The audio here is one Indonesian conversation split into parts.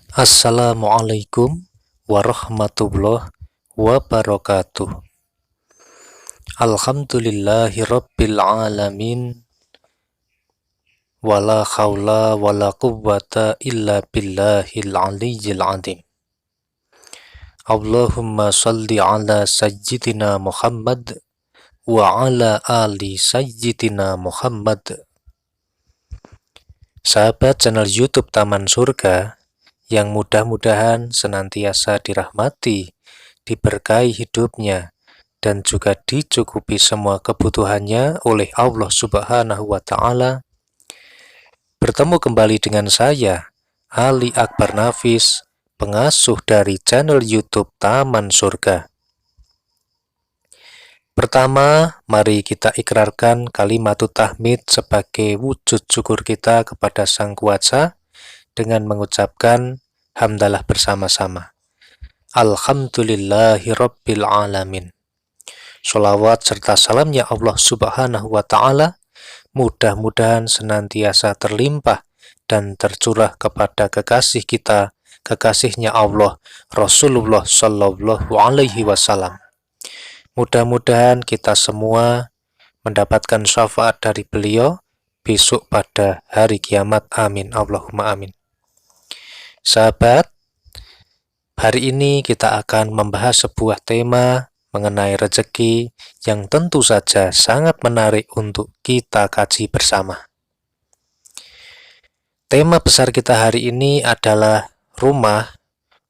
Assalamualaikum warahmatullahi wabarakatuh. Alhamdulillahi rabbil alamin. Wala khawla wala quwwata illa billahil aliyyil azim. Allahumma salli ala sayyidina Muhammad wa ala ali sayyidina Muhammad. Sahabat channel YouTube Taman Surga yang mudah-mudahan senantiasa dirahmati, diberkahi hidupnya, dan juga dicukupi semua kebutuhannya oleh Allah Subhanahu wa Ta'ala. Bertemu kembali dengan saya, Ali Akbar Nafis, pengasuh dari channel YouTube Taman Surga. Pertama, mari kita ikrarkan kalimatut tahmid sebagai wujud syukur kita kepada Sang Kuasa dengan mengucapkan hamdalah bersama-sama. Alhamdulillahi rabbil alamin. Sholawat serta salamnya Allah Subhanahu wa Ta'ala mudah-mudahan senantiasa terlimpah dan tercurah kepada kekasih kita, kekasihnya Allah, Rasulullah Sallallahu Alaihi Wasallam. Mudah-mudahan kita semua mendapatkan syafaat dari beliau besok pada hari kiamat. Amin. Allahumma amin. Sahabat, hari ini kita akan membahas sebuah tema mengenai rezeki yang tentu saja sangat menarik untuk kita kaji bersama. Tema besar kita hari ini adalah rumah,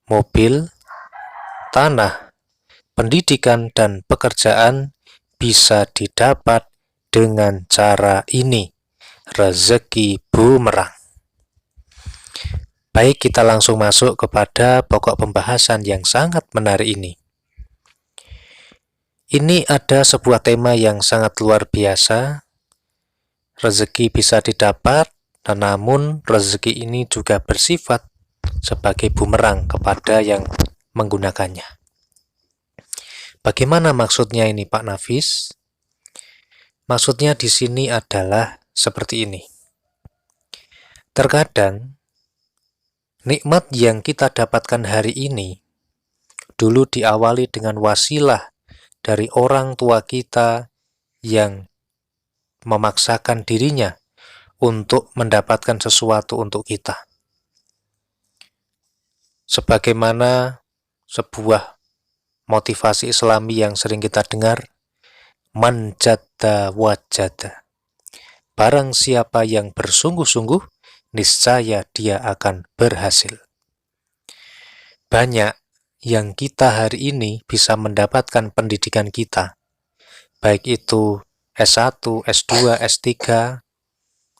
mobil, tanah, pendidikan, dan pekerjaan bisa didapat dengan cara ini, rezeki bumerang. Baik, kita langsung masuk kepada pokok pembahasan yang sangat menarik ini. Ini ada sebuah tema yang sangat luar biasa. Rezeki bisa didapat, namun rezeki ini juga bersifat sebagai bumerang kepada yang menggunakannya. Bagaimana maksudnya ini, Pak Nafis? Maksudnya di sini adalah seperti ini. Terkadang nikmat yang kita dapatkan hari ini dulu diawali dengan wasilah dari orang tua kita yang memaksakan dirinya untuk mendapatkan sesuatu untuk kita. Sebagaimana sebuah motivasi Islami yang sering kita dengar, man jadda wajada. Barang siapa yang bersungguh-sungguh, niscaya dia akan berhasil. Banyak yang kita hari ini bisa mendapatkan pendidikan kita, baik itu S1, S2, S3,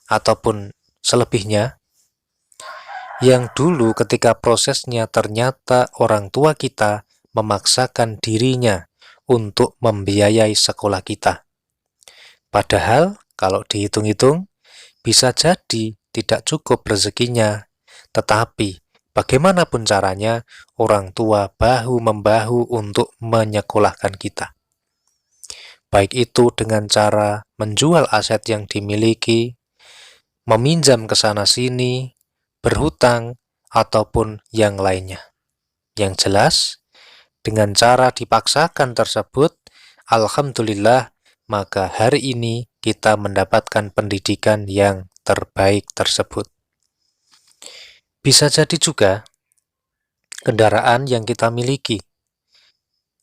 ataupun selebihnya, yang dulu ketika prosesnya ternyata orang tua kita memaksakan dirinya untuk membiayai sekolah kita. Padahal kalau dihitung-hitung bisa jadi tidak cukup rezekinya, tetapi bagaimanapun caranya orang tua bahu-membahu untuk menyekolahkan kita. Baik itu dengan cara menjual aset yang dimiliki, meminjam ke sana-sini, berhutang, ataupun yang lainnya. Yang jelas, dengan cara dipaksakan tersebut, alhamdulillah, maka hari ini kita mendapatkan pendidikan yang terbaik tersebut. Bisa jadi juga kendaraan yang kita miliki,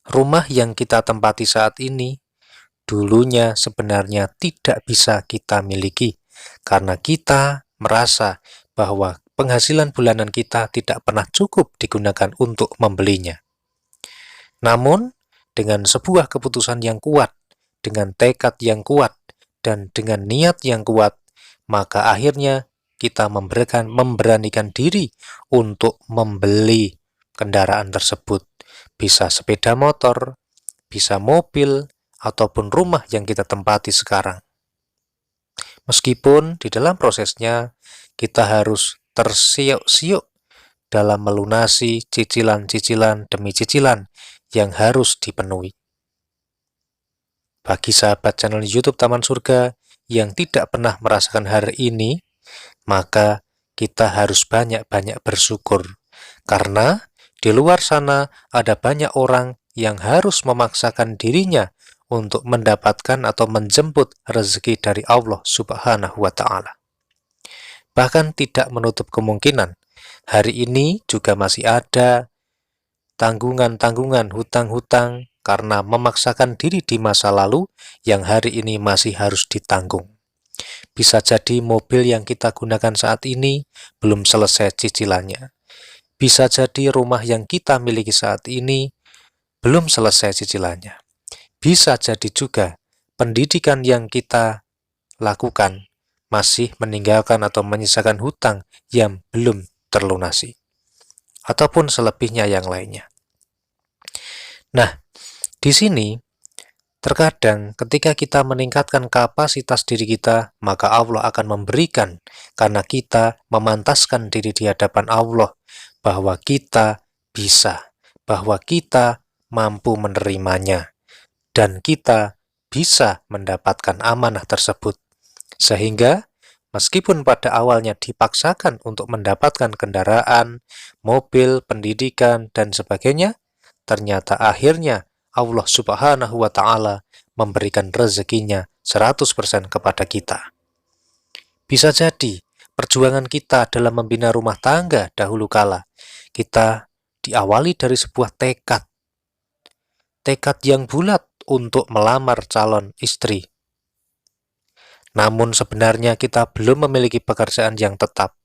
rumah yang kita tempati saat ini, dulunya sebenarnya tidak bisa kita miliki, karena kita merasa bahwa penghasilan bulanan kita tidak pernah cukup digunakan untuk membelinya. Namun, dengan sebuah keputusan yang kuat, dengan tekad yang kuat, dan dengan niat yang kuat, maka akhirnya kita memberanikan diri untuk membeli kendaraan tersebut. Bisa sepeda motor, bisa mobil, ataupun rumah yang kita tempati sekarang. Meskipun di dalam prosesnya kita harus tersiok-siok dalam melunasi cicilan-cicilan demi cicilan yang harus dipenuhi. Bagi sahabat channel YouTube Taman Surga yang tidak pernah merasakan hari ini, maka kita harus banyak-banyak bersyukur Karena di luar sana ada banyak orang yang harus memaksakan dirinya untuk mendapatkan atau menjemput rezeki dari Allah Subhanahu wa Ta'ala. Bahkan tidak menutup kemungkinan hari ini juga masih ada tanggungan-tanggungan, hutang-hutang karena memaksakan diri di masa lalu yang hari ini masih harus ditanggung. Bisa jadi mobil yang kita gunakan saat ini belum selesai cicilannya. Bisa jadi rumah yang kita miliki saat ini belum selesai cicilannya. Bisa jadi juga pendidikan yang kita lakukan masih meninggalkan atau menyisakan hutang yang belum terlunasi. Ataupun selebihnya yang lainnya. Nah, di sini terkadang ketika kita meningkatkan kapasitas diri kita, maka Allah akan memberikan karena kita memantaskan diri di hadapan Allah bahwa kita bisa, bahwa kita mampu menerimanya, dan kita bisa mendapatkan amanah tersebut. Sehingga meskipun pada awalnya dipaksakan untuk mendapatkan kendaraan, mobil, pendidikan, dan sebagainya, ternyata akhirnya Allah Subhanahu wa Ta'ala memberikan rezekinya 100% kepada kita. Bisa jadi perjuangan kita dalam membina rumah tangga dahulu kala, kita diawali dari sebuah tekad yang bulat untuk melamar calon istri. Namun sebenarnya kita belum memiliki pekerjaan yang tetap.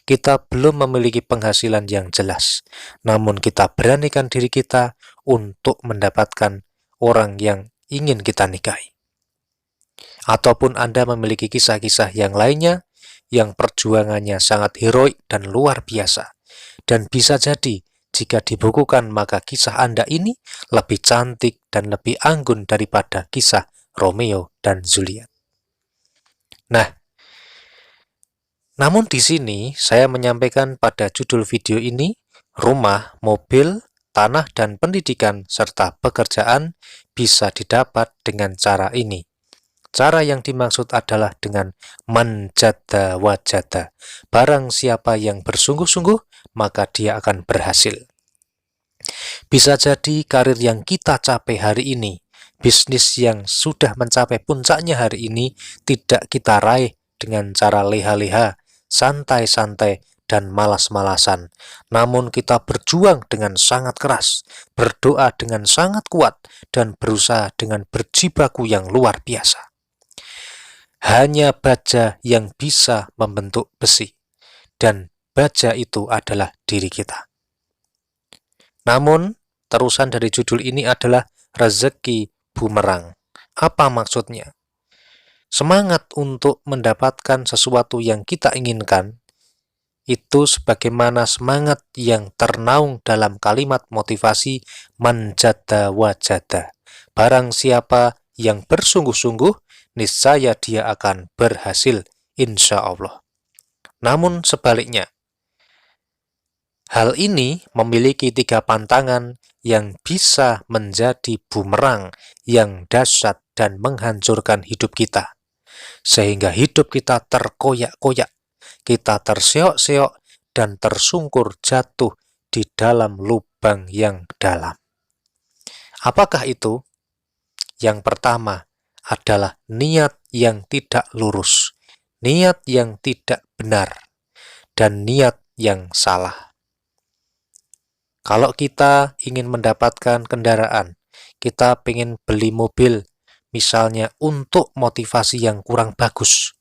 Kita belum memiliki penghasilan yang jelas. Namun kita beranikan diri kita untuk mendapatkan orang yang ingin kita nikahi. Ataupun Anda memiliki kisah-kisah yang lainnya yang perjuangannya sangat heroik dan luar biasa. Dan bisa jadi jika dibukukan maka kisah Anda ini lebih cantik dan lebih anggun daripada kisah Romeo dan Juliet. Nah, namun di sini saya menyampaikan pada judul video ini, rumah, mobil, tanah, dan pendidikan serta pekerjaan bisa didapat dengan cara ini. Cara yang dimaksud adalah dengan manjada wajada. Barang siapa yang bersungguh-sungguh, maka dia akan berhasil. Bisa jadi karir yang kita capai hari ini, bisnis yang sudah mencapai puncaknya hari ini, tidak kita raih dengan cara leha-leha, santai-santai, dan malas-malasan. Namun kita berjuang dengan sangat keras, berdoa dengan sangat kuat, dan berusaha dengan berjibaku yang luar biasa. Hanya baja yang bisa membentuk besi, dan baja itu adalah diri kita. Namun, terusan dari judul ini adalah rezeki bumerang. Apa maksudnya? Semangat untuk mendapatkan sesuatu yang kita inginkan, itu sebagaimana semangat yang ternaung dalam kalimat motivasi manjada wajada. Barang siapa yang bersungguh-sungguh, niscaya dia akan berhasil, insya Allah. Namun sebaliknya, hal ini memiliki 3 pantangan yang bisa menjadi bumerang yang dahsyat dan menghancurkan hidup kita. Sehingga hidup kita terkoyak-koyak, kita terseok-seok dan tersungkur jatuh di dalam lubang yang dalam. Apakah itu? Yang pertama adalah niat yang tidak lurus, niat yang tidak benar, dan niat yang salah. Kalau kita ingin mendapatkan kendaraan, kita ingin beli mobil, misalnya untuk motivasi yang kurang bagus.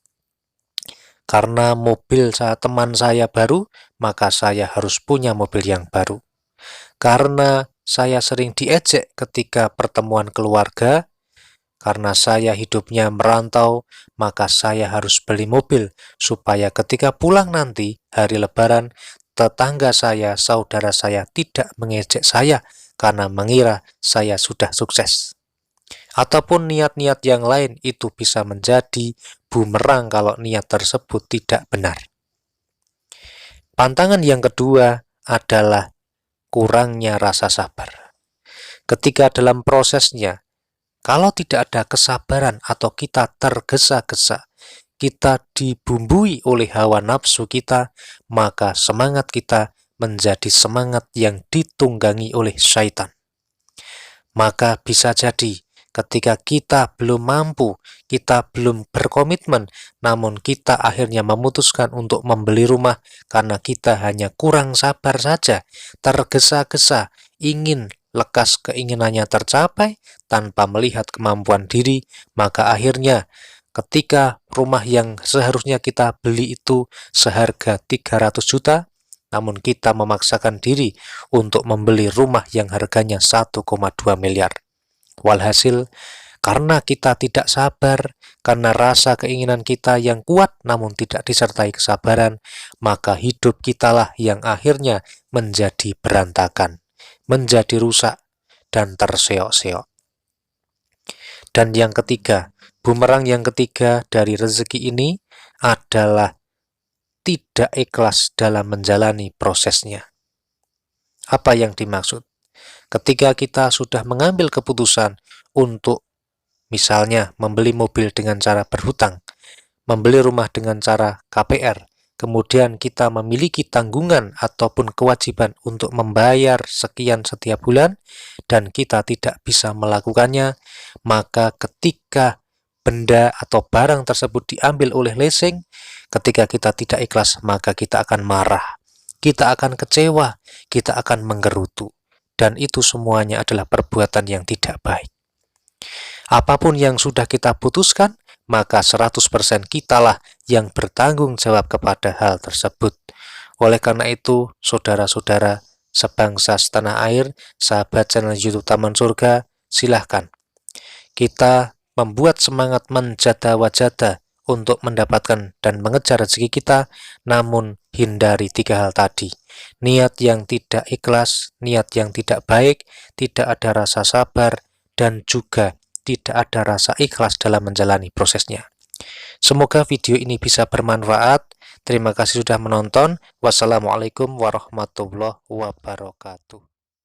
Karena mobil teman saya baru, maka saya harus punya mobil yang baru. Karena saya sering diejek ketika pertemuan keluarga, karena saya hidupnya merantau, maka saya harus beli mobil supaya ketika pulang nanti hari Lebaran, tetangga saya, saudara saya tidak mengejek saya karena mengira saya sudah sukses. Ataupun niat-niat yang lain itu bisa menjadi bumerang kalau niat tersebut tidak benar. Pantangan yang kedua adalah kurangnya rasa sabar. Ketika dalam prosesnya, kalau tidak ada kesabaran atau kita tergesa-gesa, kita dibumbui oleh hawa nafsu kita, maka semangat kita menjadi semangat yang ditunggangi oleh syaitan. Maka bisa jadi ketika kita belum mampu, kita belum berkomitmen, namun kita akhirnya memutuskan untuk membeli rumah karena kita hanya kurang sabar saja, tergesa-gesa, ingin lekas keinginannya tercapai tanpa melihat kemampuan diri, maka akhirnya ketika rumah yang seharusnya kita beli itu seharga 300 juta, namun kita memaksakan diri untuk membeli rumah yang harganya 1,2 miliar. Walhasil, karena kita tidak sabar, karena rasa keinginan kita yang kuat namun tidak disertai kesabaran, maka hidup kitalah yang akhirnya menjadi berantakan, menjadi rusak, dan terseok-seok. Dan yang ketiga, bumerang yang ketiga dari rezeki ini adalah tidak ikhlas dalam menjalani prosesnya. Apa yang dimaksud? Ketika kita sudah mengambil keputusan untuk misalnya membeli mobil dengan cara berhutang, membeli rumah dengan cara KPR, kemudian kita memiliki tanggungan ataupun kewajiban untuk membayar sekian setiap bulan, dan kita tidak bisa melakukannya, maka ketika benda atau barang tersebut diambil oleh leasing, ketika kita tidak ikhlas, maka kita akan marah, kita akan kecewa, kita akan menggerutu, dan itu semuanya adalah perbuatan yang tidak baik. Apapun yang sudah kita putuskan, maka 100% kitalah yang bertanggung jawab kepada hal tersebut. Oleh karena itu, saudara-saudara sebangsa setanah air, sahabat channel YouTube Taman Surga, silahkan kita membuat semangat menjada-wajada untuk mendapatkan dan mengejar rezeki kita, namun hindari 3 hal tadi. Niat yang tidak ikhlas, niat yang tidak baik, tidak ada rasa sabar, dan juga tidak ada rasa ikhlas dalam menjalani prosesnya. Semoga video ini bisa bermanfaat. Terima kasih sudah menonton. Wassalamualaikum warahmatullahi wabarakatuh.